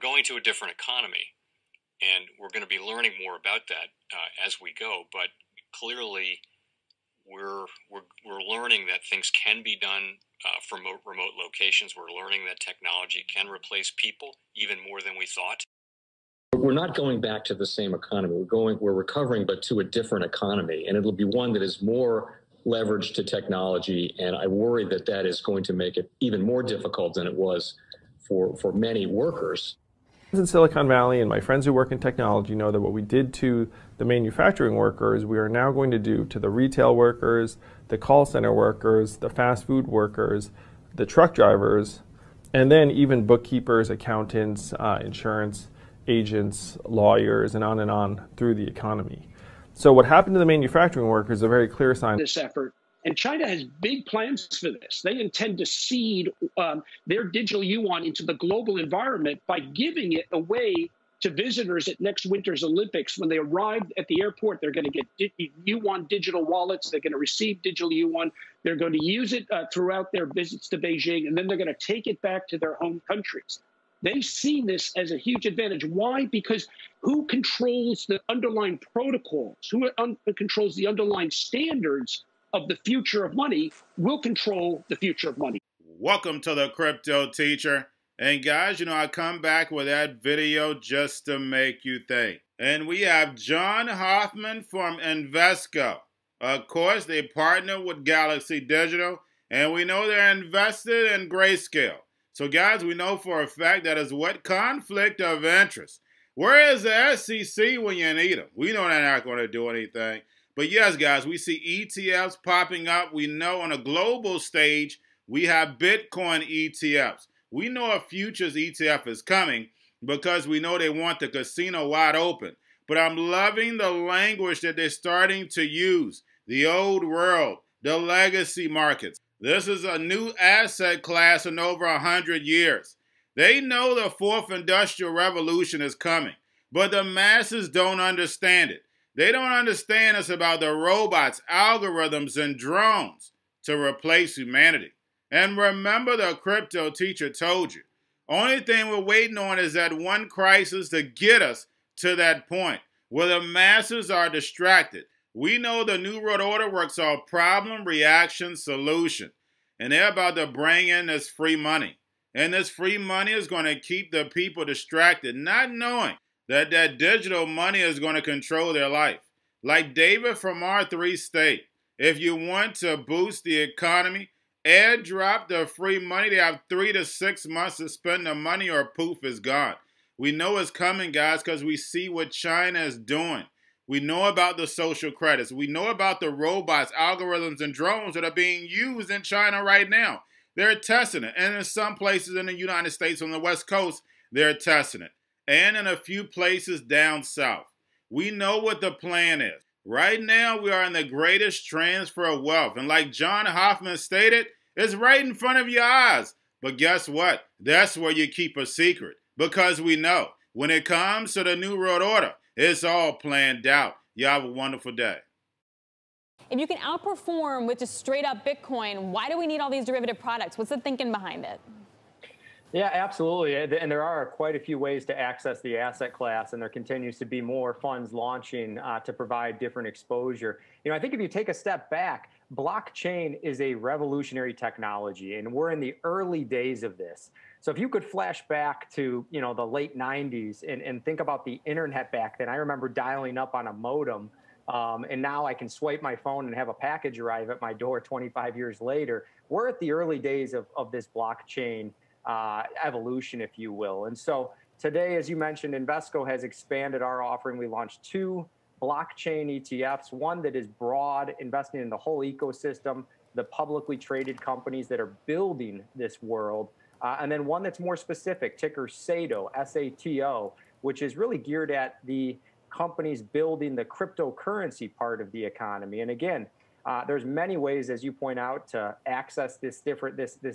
going to a different economy, and we're going to be learning more about that as we go. But clearly, we're learning that things can be done from remote locations. We're learning that technology can replace people even more than we thought. We're not going back to the same economy. We're recovering, but to a different economy, and it'll be one that is more leveraged to technology. And I worry that that is going to make it even more difficult than it was for many workers. In Silicon Valley, and my friends who work in technology know that what we did to the manufacturing workers, we are now going to do to the retail workers, the call center workers, the fast food workers, the truck drivers, and then even bookkeepers, accountants, insurance agents, lawyers, and on through the economy. So what happened to the manufacturing workers is a very clear sign. This effort, and China has big plans for this. They intend to seed their digital yuan into the global environment by giving it away to visitors at next winter's Olympics. When they arrive at the airport, they're going to get yuan digital wallets. They're going to receive digital yuan. They're going to use it throughout their visits to Beijing, and then they're going to take it back to their home countries. They see this as a huge advantage. Why? Because who controls the underlying protocols, who controls the underlying standards of the future of money will control the future of money. Welcome to the Crypto Teacher. And guys, you know, I come back with that video just to make you think. And we have John Hoffman from Invesco. Of course, they partner with Galaxy Digital, and we know they're invested in Grayscale. So guys, we know for a fact that is what conflict of interest. Where is the SEC when you need them? We know they're not going to do anything. But yes, guys, we see ETFs popping up. We know on a global stage, we have Bitcoin ETFs. We know a futures ETF is coming because we know they want the casino wide open. But I'm loving the language that they're starting to use. The old world, the legacy markets. This is a new asset class in over 100 years. They know the fourth industrial revolution is coming, but the masses don't understand it. They don't understand it's about the robots, algorithms, and drones to replace humanity. And remember, the Crypto Teacher told you, only thing we're waiting on is that one crisis to get us to that point where the masses are distracted. We know the New World Order works off problem, reaction, solution. And they're about to bring in this free money. And this free money is going to keep the people distracted, not knowing that that digital money is going to control their life. Like David from R3 State, if you want to boost the economy, airdrop the free money. They have 3 to 6 months to spend the money or poof, it's gone. We know it's coming, guys, because we see what China is doing. We know about the social credits. We know about the robots, algorithms, and drones that are being used in China right now. They're testing it. And in some places in the United States on the West Coast, they're testing it. And in a few places down south. We know what the plan is. Right now, we are in the greatest transfer of wealth. And like John Hoffman stated, it's right in front of your eyes. But guess what? That's where you keep a secret. Because we know when it comes to the New World Order, it's all planned out. You have a wonderful day. If you can outperform with just straight up Bitcoin, why do we need all these derivative products? What's the thinking behind it? Yeah, absolutely. And there are quite a few ways to access the asset class, and there continues to be more funds launching to provide different exposure. You know, I think if you take a step back, blockchain is a revolutionary technology, and we're in the early days of this. So if you could flash back to, you know, the late 90s and think about the internet back then, I remember dialing up on a modem, and now I can swipe my phone and have a package arrive at my door 25 years later. We're at the early days of this blockchain evolution, if you will. And so today, as you mentioned, Invesco has expanded our offering. We launched 2 blockchain ETFs, one that is broad, investing in the whole ecosystem, the publicly traded companies that are building this world, and then one that's more specific, ticker SATO, S-A-T-O, which is really geared at the companies building the cryptocurrency part of the economy. And again, there's many ways, as you point out, to access this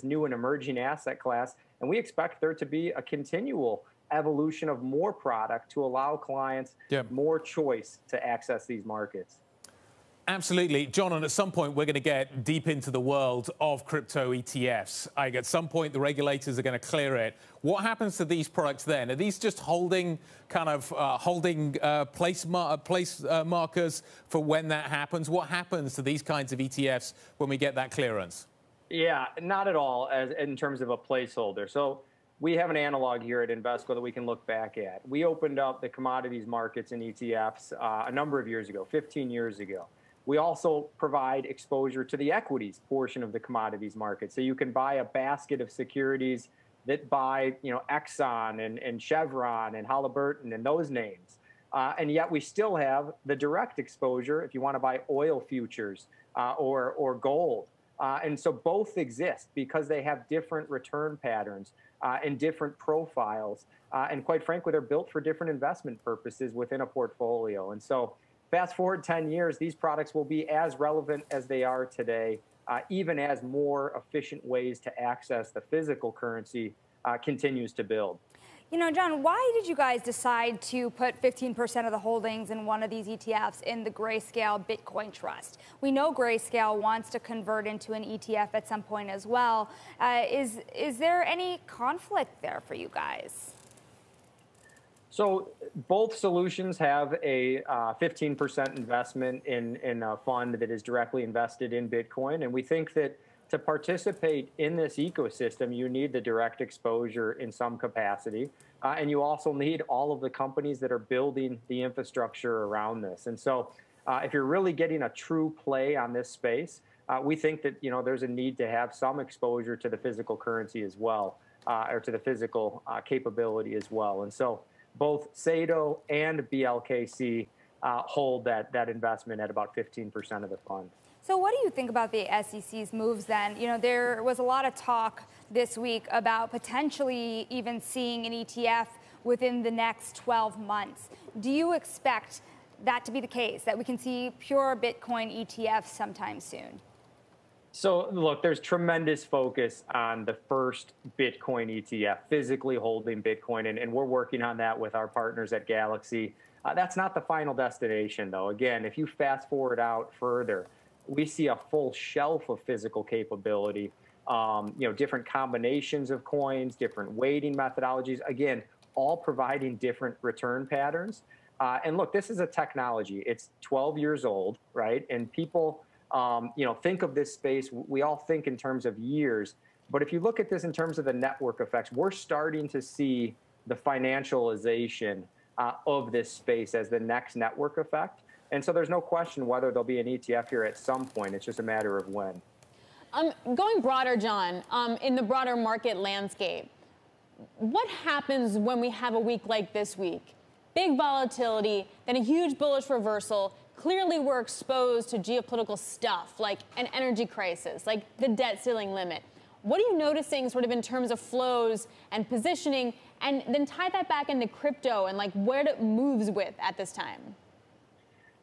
new and emerging asset class, and we expect there to be a continual evolution of more product to allow clients more choice to access these markets. Absolutely. John, and at some point, we're going to get deep into the world of crypto ETFs. At some point, the regulators are going to clear it. What happens to these products then? Are these just holding place markers for when that happens? What happens to these kinds of ETFs when we get that clearance? Yeah, not at all in terms of a placeholder. So we have an analog here at Invesco that we can look back at. We opened up the commodities markets and ETFs a number of years ago, 15 years ago. We also provide exposure to the equities portion of the commodities market. So you can buy a basket of securities that buy, Exxon and Chevron and Halliburton and those names. And yet we still have the direct exposure if you want to buy oil futures or gold. And so both exist because they have different return patterns and different profiles. And quite frankly, they're built for different investment purposes within a portfolio. And so fast forward 10 years, these products will be as relevant as they are today, even as more efficient ways to access the physical currency continues to build. John, why did you guys decide to put 15% of the holdings in one of these ETFs in the Grayscale Bitcoin Trust? We know Grayscale wants to convert into an ETF at some point as well. Is there any conflict there for you guys? So both solutions have a 15% investment in a fund that is directly invested in Bitcoin. And we think that to participate in this ecosystem, you need the direct exposure in some capacity. And you also need all of the companies that are building the infrastructure around this. And so if you're really getting a true play on this space, we think that there's a need to have some exposure to the physical currency as well, or to the physical capability as well. And so both Sado and BLKC hold that investment at about 15% of the fund. So what do you think about the SEC's moves then? There was a lot of talk this week about potentially even seeing an ETF within the next 12 months. Do you expect that to be the case, that we can see pure Bitcoin ETFs sometime soon? So look, there's tremendous focus on the first Bitcoin ETF, physically holding Bitcoin, and we're working on that with our partners at Galaxy. That's not the final destination, though. Again, if you fast forward out further, we see a full shelf of physical capability, different combinations of coins, different weighting methodologies, again, all providing different return patterns. And look, this is a technology. It's 12 years old, right? And people think of this space, we all think in terms of years, but if you look at this in terms of the network effects, we're starting to see the financialization of this space as the next network effect. And so there's no question whether there'll be an ETF here at some point. It's just a matter of when. Going broader, John, in the broader market landscape, what happens when we have a week like this week? Big volatility, then a huge bullish reversal. Clearly, we're exposed to geopolitical stuff like an energy crisis, like the debt ceiling limit. What are you noticing sort of in terms of flows and positioning? And then tie that back into crypto and like where it moves with at this time.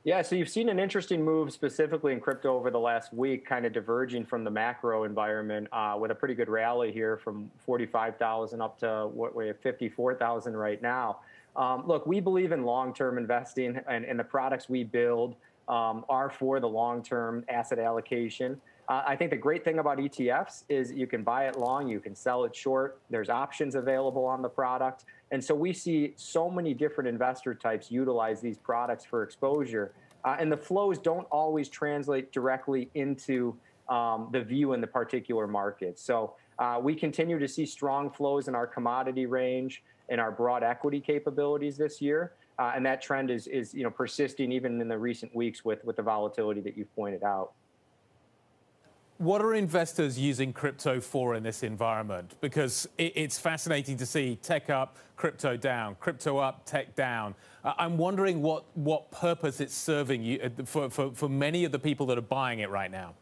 Yeah, so you've seen an interesting move specifically in crypto over the last week, kind of diverging from the macro environment with a pretty good rally here from 45,000 up to what we have 54,000 right now. Look, we believe in long-term investing, and the products we build are for the long-term asset allocation. I think the great thing about ETFs is you can buy it long, you can sell it short. There's options available on the product. And so we see so many different investor types utilize these products for exposure. And the flows don't always translate directly into the view in the particular market. So we continue to see strong flows in our commodity range and our broad equity capabilities this year. And that trend is persisting even in the recent weeks with the volatility that you've pointed out. What are investors using crypto for in this environment? Because it's fascinating to see tech up, crypto down, crypto up, tech down. I'm wondering what purpose it's serving for many of the people that are buying it right now.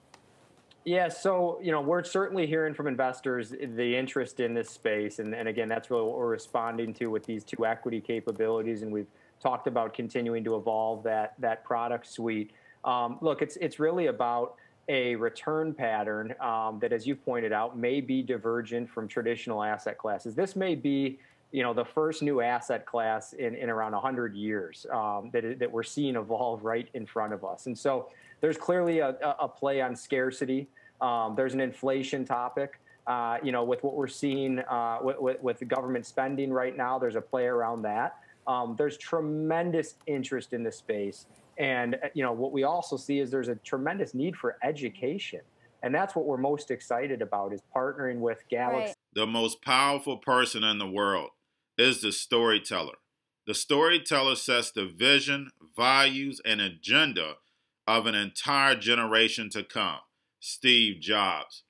Yeah, so we're certainly hearing from investors the interest in this space, and again, that's really what we're responding to with these two equity capabilities, and we've talked about continuing to evolve that product suite. Look, it's really about a return pattern that, as you pointed out, may be divergent from traditional asset classes. This may be, the first new asset class in around 100 years that we're seeing evolve right in front of us. And so there's clearly a play on scarcity. There's an inflation topic. With what we're seeing with the government spending right now, there's a play around that. There's tremendous interest in the space. And, what we also see is there's a tremendous need for education. And that's what we're most excited about, is partnering with Galaxy. Right. The most powerful person in the world is the storyteller. The storyteller sets the vision, values, and agenda of an entire generation to come. Steve Jobs.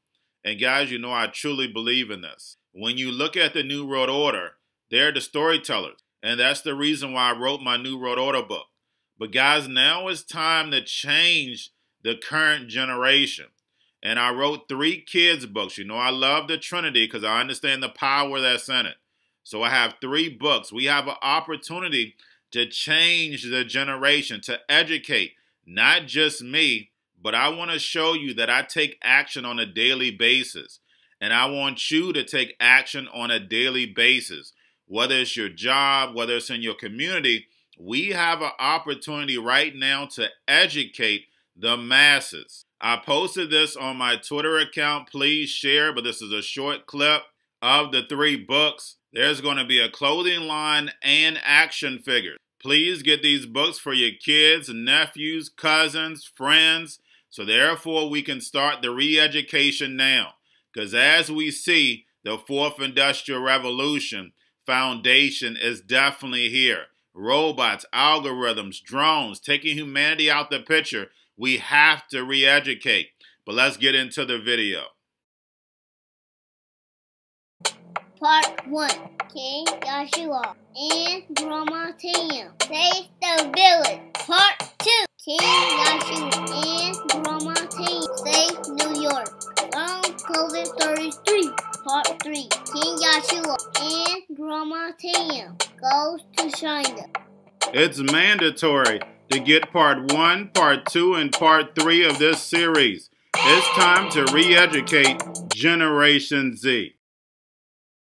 And guys, I truly believe in this. When you look at the New World Order, they're the storytellers. And that's the reason why I wrote my New World Order book. But guys, now it's time to change the current generation. And I wrote 3 kids' books. I love the Trinity because I understand the power that's in it. So I have 3 books. We have an opportunity to change the generation, to educate, not just me, but I want to show you that I take action on a daily basis. And I want you to take action on a daily basis. Whether it's your job, whether it's in your community, we have an opportunity right now to educate the masses. I posted this on my Twitter account. Please share, but this is a short clip of the 3 books. There's going to be a clothing line and action figures. Please get these books for your kids, nephews, cousins, friends, so therefore we can start the re-education now. Because as we see, the 4th Industrial Revolution foundation is definitely here. Robots, algorithms, drones, taking humanity out the picture. We have to re-educate. But let's get into the video. Part 1. King Joshua and Grandma Tam save the village. Part 2. King Joshua and Grandma Tam save New York. From COVID Stories 3. Part 3. King Joshua and Grandma Tam goes to China. It's mandatory to get part 1, part 2, and part 3 of this series. It's time to re-educate Generation Z.